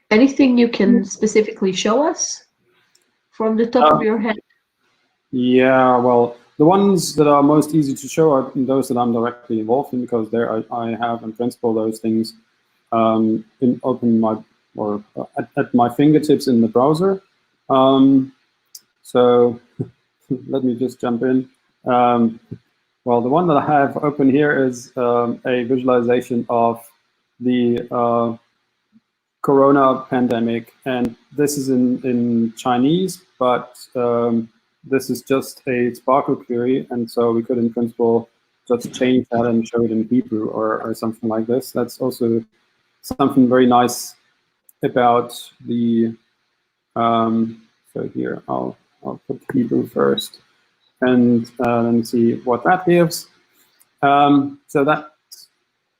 Anything you can specifically show us from the top of your head? Yeah, well, the ones that are most easy to show are those that I'm directly involved in, because there I have in principle those things in open my or at my fingertips in the browser. So let me just jump in. Well, the one that I have open here is a visualization of the Corona pandemic, and this is in Chinese, but this is just a Sparkle query, and so we could in principle just change that and show it in Hebrew or something like this. That's also something very nice about the, so here I'll put Hebrew first, and then see what that gives. So that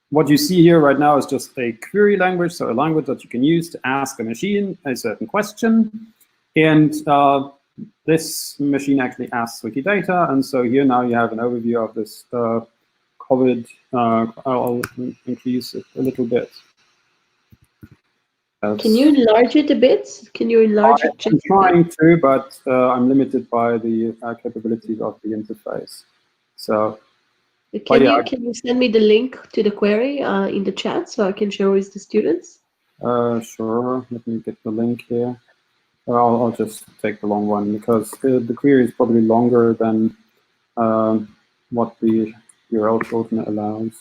what you see here right now is just a query language, so a language that you can use to ask a machine a certain question. And this machine actually asks Wikidata, and so here now you have an overview of this COVID. I'll increase it a little bit. Can you enlarge it a bit? Can you enlarge it? I'm trying to, but I'm limited by the capabilities of the interface. So. Can you send me the link to the query in the chat so I can show it to the students? Sure. Let me get the link here. I'll just take the long one, because the query is probably longer than what the URL shortener allows.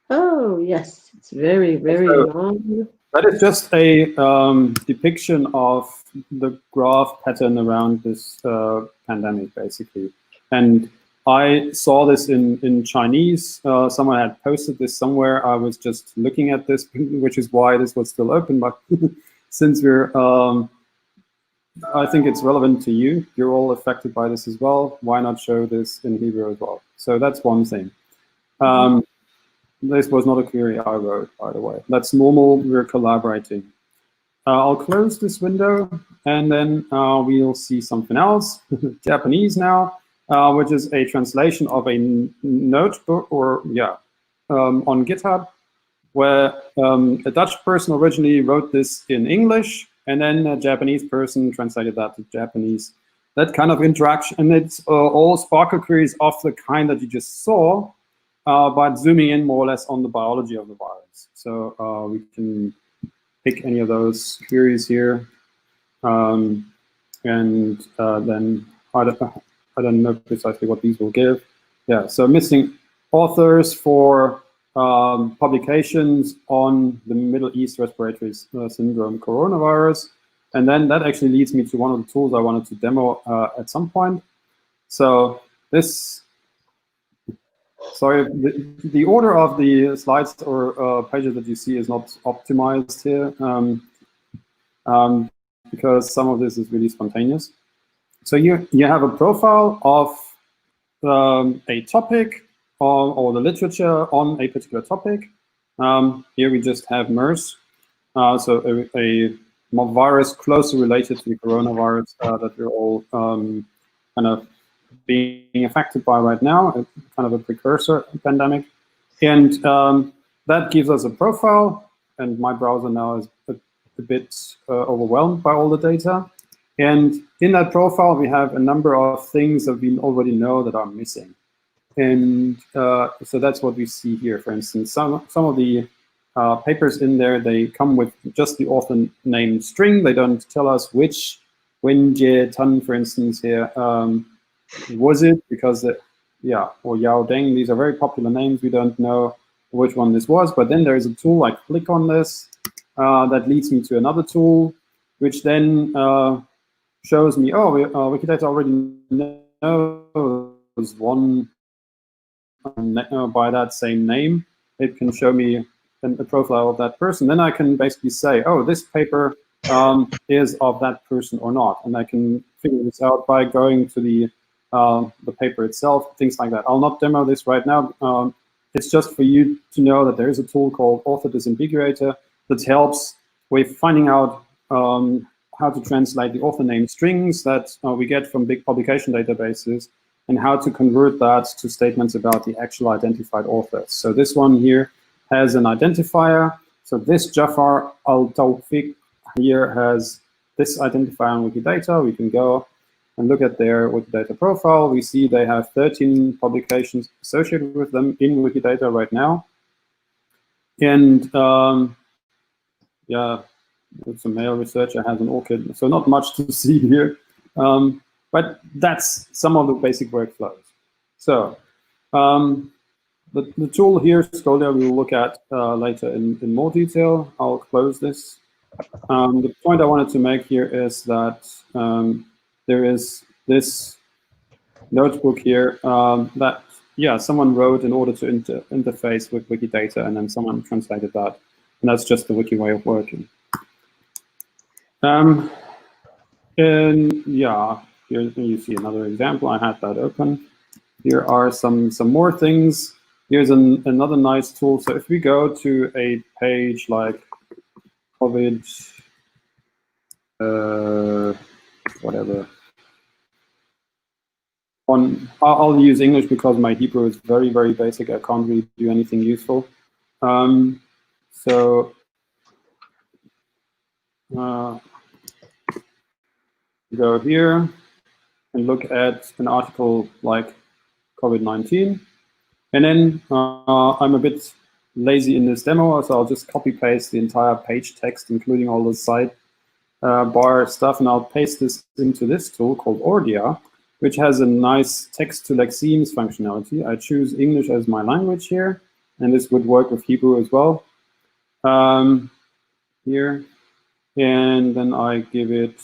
Oh, yes. It's very, very long. That is just a depiction of the graph pattern around this pandemic, basically. And I saw this in Chinese. Someone had posted this somewhere. I was just looking at this, which is why this was still open. But since we're, I think it's relevant to you. You're all affected by this as well. Why not show this in Hebrew as well? So that's one thing. This was not a query I wrote, by the way. That's normal. We're collaborating. I'll close this window, and then we'll see something else. Japanese now. Which is a translation of a notebook, or on GitHub, where a Dutch person originally wrote this in English, and then a Japanese person translated that to Japanese. That kind of interaction, and it's all Sparkle queries of the kind that you just saw, but zooming in more or less on the biology of the virus. So we can pick any of those queries here, and then I don't know precisely what these will give. Yeah, so missing authors for publications on the Middle East respiratory syndrome coronavirus. And then that actually leads me to one of the tools I wanted to demo at some point. So this, sorry, the order of the slides or pages that you see is not optimized here, because some of this is really spontaneous. So you have a profile of a topic or the literature on a particular topic. Here we just have MERS, so a virus closely related to the coronavirus that we're all kind of being affected by right now, kind of a precursor pandemic. And that gives us a profile, and my browser now is a bit overwhelmed by all the data. And in that profile, we have a number of things that we already know that are missing. And so that's what we see here. For instance, some of the papers in there, they come with just the author name string. They don't tell us which Wenjie Tan, for instance, here was it, because, or Yao Deng, these are very popular names. We don't know which one this was. But then there is a tool, I click on this, that leads me to another tool, which then shows me, oh, Wikidata already knows one by that same name. It can show me a profile of that person. Then I can basically say, oh, this paper is of that person or not. And I can figure this out by going to the paper itself, things like that. I'll not demo this right now. It's just for you to know that there is a tool called Author Disambiguator that helps with finding out how to translate the author name strings that we get from big publication databases, and how to convert that to statements about the actual identified authors. So this one here has an identifier. So this Jafar Al-Tawfiq here has this identifier on Wikidata. We can go and look at their Wikidata profile. We see they have 13 publications associated with them in Wikidata right now. And yeah, it's a male researcher, has an orchid, so not much to see here. But that's some of the basic workflows. So the tool here, Scholia, we will look at later in more detail. I'll close this. The point I wanted to make here is that there is this notebook here that, yeah, someone wrote in order to interface with Wikidata, and then someone translated that. And that's just the wiki way of working. And yeah, here you see another example. I had that open. Here are some more things. Here's another nice tool. So if we go to a page like COVID, whatever. I'll use English because my Hebrew is very, very basic. I can't really do anything useful. So go here and look at an article like COVID-19. And then I'm a bit lazy in this demo, so I'll just copy paste the entire page text, including all the side bar stuff, and I'll paste this into this tool called Ordia, which has a nice text to lexemes functionality. I choose English as my language here, and this would work with Hebrew as well. Here, and then I give it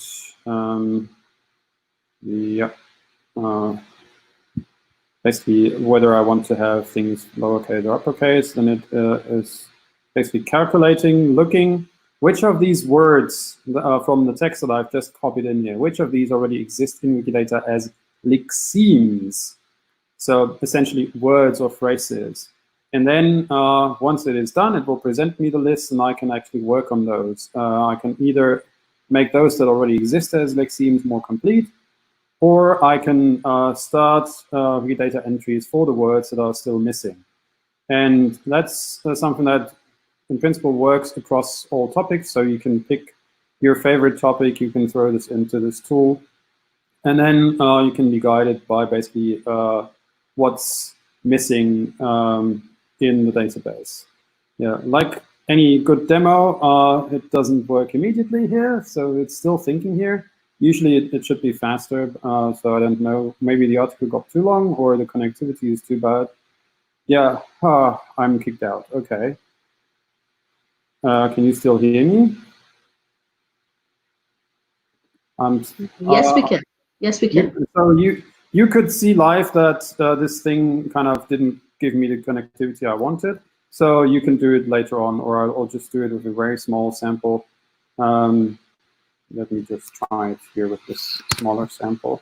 basically whether I want to have things lowercase or uppercase. Then it is basically calculating, looking which of these words from the text that I've just copied in here, which of these already exist in Wikidata as lexemes. So essentially words or phrases. And then once it is done, it will present me the list, and I can actually work on those. I can either make those that already exist as lexemes more complete, or I can start Wikidata entries for the words that are still missing. And that's something that in principle works across all topics. So you can pick your favorite topic, you can throw this into this tool, and then you can be guided by basically what's missing in the database. Yeah, like any good demo, it doesn't work immediately here, so it's still thinking here. Usually it should be faster, so I don't know, maybe the article got too long or the connectivity is too bad. Yeah, I'm kicked out, okay. Can you still hear me? Yes, we can. Yes, we can. So you could see live that this thing kind of didn't give me the connectivity I wanted. So you can do it later on, or I'll just do it with a very small sample. Let me just try it here with this smaller sample.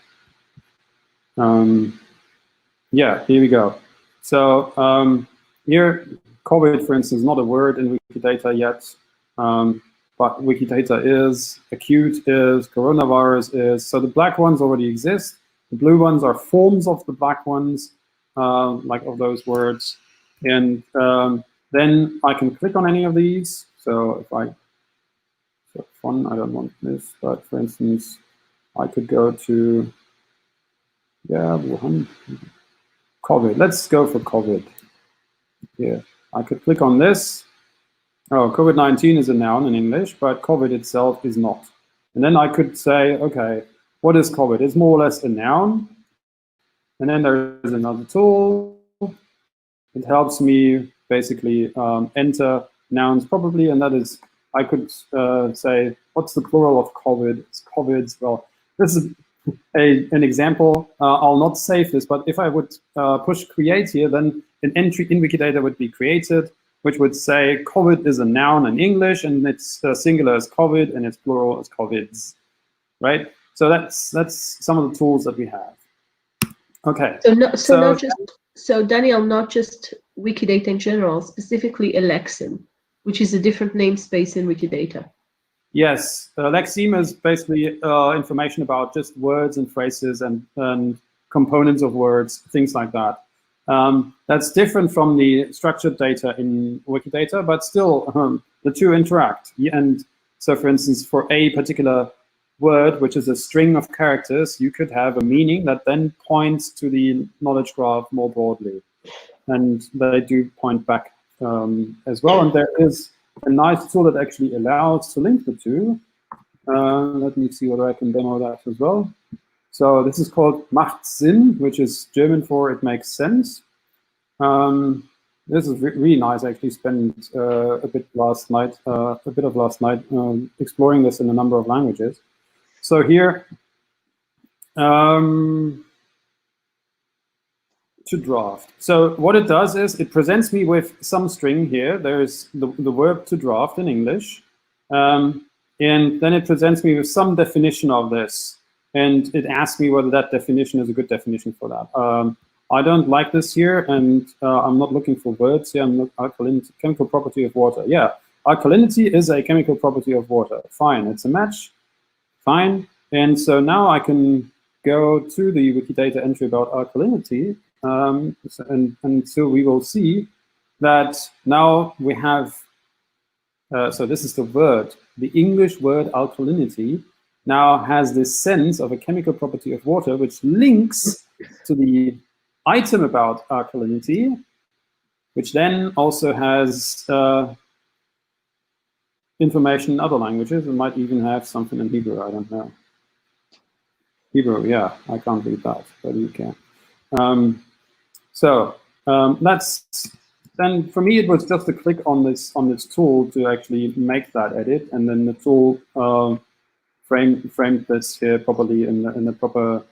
Yeah, here we go. So here, COVID, for instance, is not a word in Wikidata yet, but Wikidata is, acute is, coronavirus is. So the black ones already exist. The blue ones are forms of the black ones, like of those words. And then I can click on any of these. So if I, so fun, I don't want this, but for instance, I could go to, yeah, Wuhan. COVID. Let's go for COVID. Here, I could click on this. Oh, COVID-19 is a noun in English, but COVID itself is not. And then I could say, okay, what is COVID? It's more or less a noun. And then there's another tool. It helps me basically enter nouns probably, and that is, I could say, what's the plural of COVID? It's COVIDs. Well, this is an example. I'll not save this, but if I would push create here, then an entry in Wikidata would be created, which would say COVID is a noun in English, and its singular is COVID, and its plural is COVIDs, right? So that's some of the tools that we have. Okay. So Daniel, not just Wikidata in general, specifically a lexeme, which is a different namespace in Wikidata. Yes, lexeme is basically information about just words and phrases and components of words, things like that. That's different from the structured data in Wikidata, but still the two interact. And so, for instance, for a particular word, which is a string of characters, you could have a meaning that then points to the knowledge graph more broadly. And they do point back as well. And there is a nice tool that actually allows to link the two. Let me see whether I can demo that as well. So this is called Macht Sinn, which is German for it makes sense. This is really nice. I actually spent a bit of last night exploring this in a number of languages. So here, to draft. So what it does is it presents me with some string here. There's the verb to draft in English. And then it presents me with some definition of this. And it asks me whether that definition is a good definition for that. I don't like this here, and I'm not looking for words here. I'm not alkalinity, chemical property of water. Yeah, alkalinity is a chemical property of water. Fine, it's a match. Fine. And so now I can go to the Wikidata entry about alkalinity. And so we will see that now we have, so this is the word, the English word alkalinity now has this sense of a chemical property of water, which links to the item about alkalinity, which then also has information in other languages. It might even have something in Hebrew, I don't know. Hebrew, yeah, I can't read that, but you can. That's, then for me, it was just a click on this tool to actually make that edit, and then the tool framed this here properly in the proper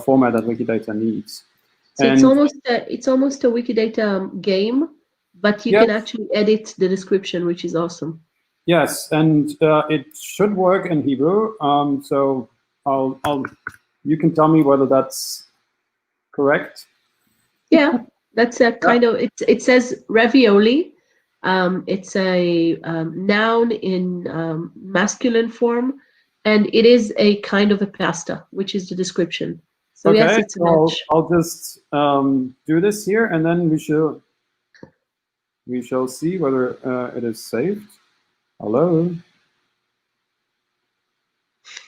format that Wikidata needs. So and it's almost a Wikidata game, but you can actually edit the description, which is awesome. Yes, and it should work in Hebrew. So you can tell me whether that's correct. Yeah, that's a kind of, it says ravioli. It's a noun in masculine form, and it is a kind of a pasta, which is the description. So okay, yes, it's a match. I'll just do this here, and then we shall see whether it is saved. Hello.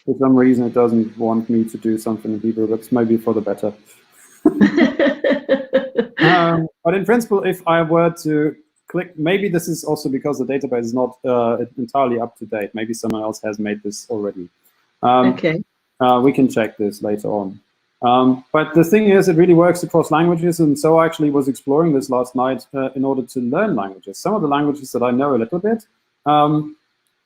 For some reason, it doesn't want me to do something in Hebrew. That's maybe for the better. But in principle, if I were to click, maybe this is also because the database is not entirely up to date. Maybe someone else has made this already. Okay. We can check this later on. But the thing is, it really works across languages, and so I actually was exploring this last night in order to learn languages. Some of the languages that I know a little bit,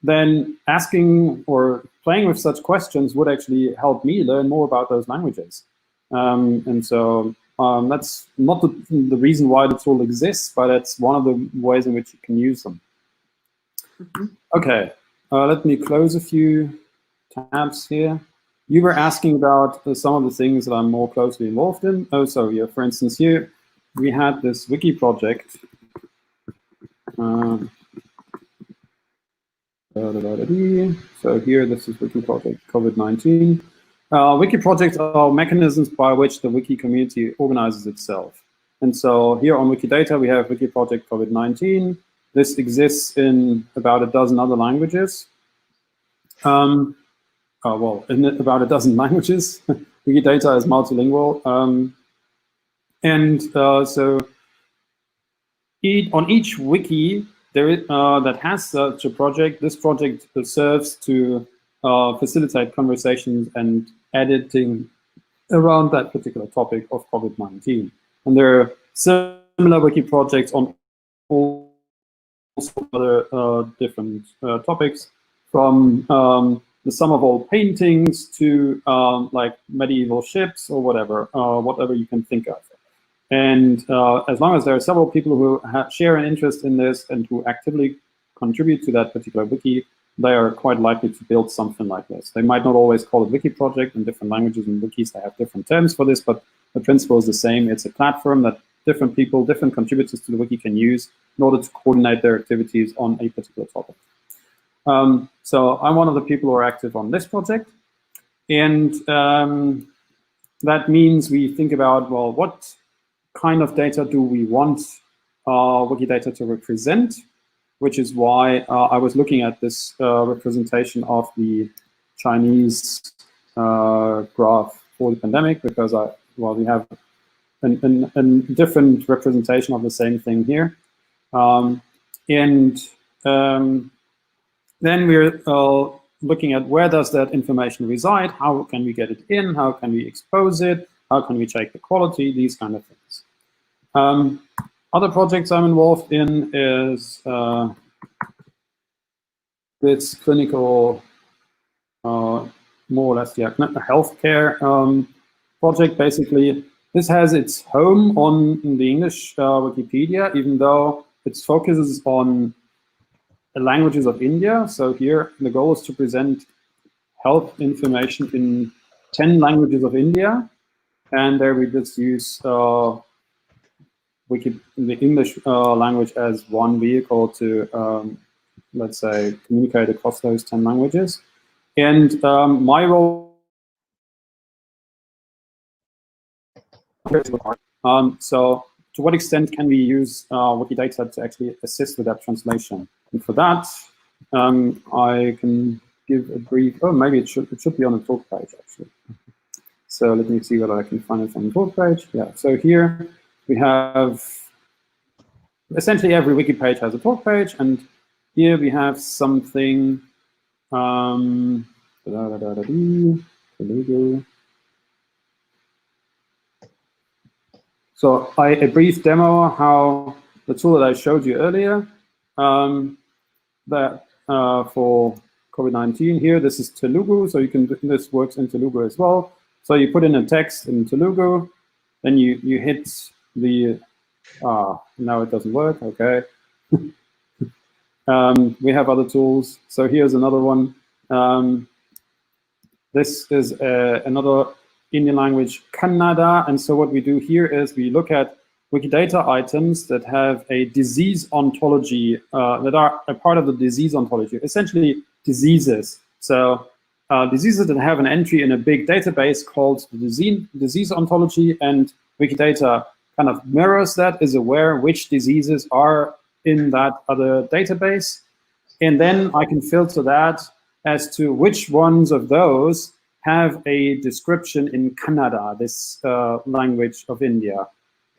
then asking or playing with such questions would actually help me learn more about those languages. And so that's not the reason why the tool exists, but it's one of the ways in which you can use them. Mm-hmm. Okay, let me close a few tabs here. You were asking about some of the things that I'm more closely involved in. Oh, so yeah, for instance, here we had this wiki project. So here, this is wiki project COVID-19. Wiki projects are mechanisms by which the wiki community organizes itself. And so here on Wikidata, we have wiki project COVID-19. This exists in about a dozen other languages. Well, in about a dozen languages. Wikidata is multilingual. So on each wiki that has such a project, this project serves to facilitate conversations and editing around that particular topic of COVID-19. And there are similar wiki projects on all other different topics, from the sum of all paintings to like medieval ships or whatever you can think of. And as long as there are several people who share an interest in this and who actively contribute to that particular wiki, they are quite likely to build something like this. They might not always call it wiki project. In different languages and wikis, they have different terms for this, but the principle is the same. It's a platform that different people, different contributors to the wiki can use in order to coordinate their activities on a particular topic. So I'm one of the people who are active on this project. And that means we think about, well, what kind of data do we want Wikidata to represent, which is why I was looking at this representation of the Chinese graph for the pandemic, because we have a different representation of the same thing here. Then we're looking at where does that information reside, how can we get it in, how can we expose it, how can we check the quality, these kind of things. Other projects I'm involved in is this clinical, more or less, yeah, healthcare project. Basically, this has its home on the English Wikipedia, even though its focuses on the languages of India. So here, the goal is to present health information in 10 languages of India. And there we just use the English language as one vehicle to, let's say, communicate across those 10 languages. And my role, so to what extent can we use Wikidata to actually assist with that translation? And for that, I can give a brief, oh, maybe it should be on the talk page, actually. So let me see whether I can find it on the talk page. Yeah, so here we have, essentially every wiki page has a talk page, and here we have something, so a brief demo how the tool that I showed you earlier, that for COVID-19 here, this is Telugu, so you can, this works in Telugu as well. So you put in a text in Telugu, then you hit the, now it doesn't work, okay. We have other tools. So here's another one. This is another Indian language, Kannada. And so what we do here is we look at Wikidata items that have a disease ontology, that are a part of the disease ontology, essentially diseases. So diseases that have an entry in a big database called the disease ontology, and Wikidata kind of mirrors that, is aware which diseases are in that other database. And then I can filter that as to which ones of those have a description in Kannada, this language of India.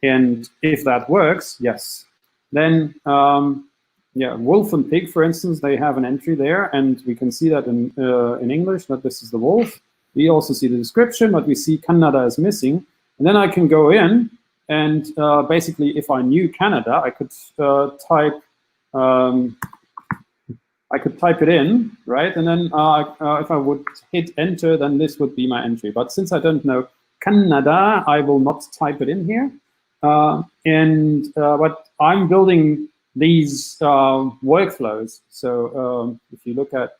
And if that works, yes. Then, yeah, wolf and pig, for instance, they have an entry there, and we can see that in English, that this is the wolf. We also see the description, but we see Kannada is missing. And then I can go in, and basically, if I knew Kannada, I could type it in, right? And then if I would hit enter, then this would be my entry. But since I don't know Kannada, I will not type it in here. But I'm building these workflows. So if you look at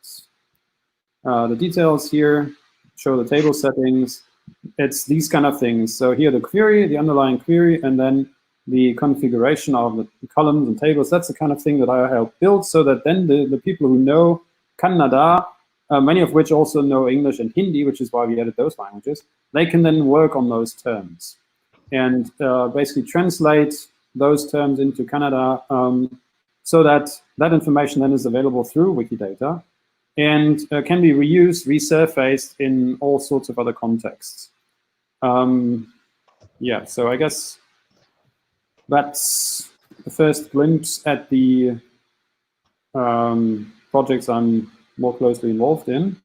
the details here, show the table settings, it's these kind of things. So here the query, the underlying query, and then the configuration of the columns and tables. That's the kind of thing that I help build, so that then the people who know Kannada, many of which also know English and Hindi, which is why we added those languages, they can then work on those terms and basically translate those terms into Kannada, so that that information then is available through Wikidata and can be reused, resurfaced in all sorts of other contexts. Yeah, so I guess that's the first glimpse at the projects I'm more closely involved in.